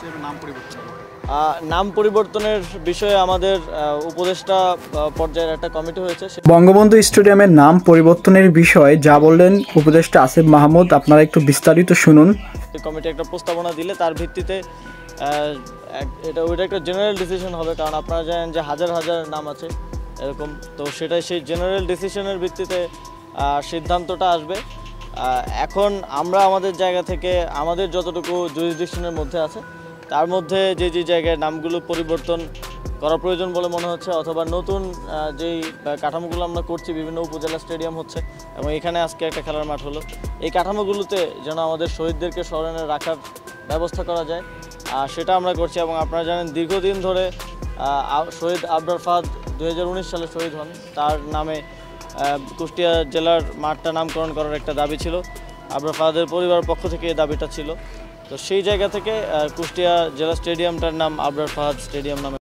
স্টেডিয়ামের নাম পরিবর্তন? নাম পরিবর্তনের বিষয়ে আমাদের উপদেষ্টা পর্যায়ের একটা কমিটি হয়েছে। বঙ্গবন্ধু স্টেডিয়ামের নাম পরিবর্তনের বিষয়ে যা বললেন উপদেষ্টা আসিফ মাহমুদ, আপনারা একটু বিস্তারিত শুনুন। কমিটি একটা প্রস্তাবনা দিলে তার ভিত্তিতে ওইটা একটা জেনারেল ডিসিশন হবে, কারণ আপনারা জানেন যে হাজার হাজার নাম আছে এরকম, তো সেটাই সেই জেনারেল ডিসিশনের ভিত্তিতে সিদ্ধান্তটা আসবে। এখন আমরা আমাদের জায়গা থেকে আমাদের যতটুকু জুরিসডিকশনের মধ্যে আছে তার মধ্যে যে জায়গায় নামগুলো পরিবর্তন করা প্রয়োজন বলে মনে হচ্ছে, অথবা নতুন যেই কাঠামোগুলো আমরা করছি, বিভিন্ন উপজেলা স্টেডিয়াম হচ্ছে এবং এখানে আজকে একটা খেলার মাঠ হলো, এই কাঠামোগুলোতে যেন আমাদের শহীদদেরকে স্মরণে রাখার ব্যবস্থা করা যায় সেটা আমরা করছি। এবং আপনারা জানেন দীর্ঘদিন ধরে শহীদ আবরার ফাহাদ 2019 সালে শহীদ হন, তার নামে কুষ্টিয়া জেলার মাঠটা নামকরণ করার একটা দাবি ছিল, আবরার ফাহাদের পরিবারের পক্ষ থেকে এই দাবিটা ছিল। তো সেই জায়গা থেকে কুষ্টিয়া জেলা স্টেডিয়ামটার নাম আবরার ফাহাদ স্টেডিয়াম নামে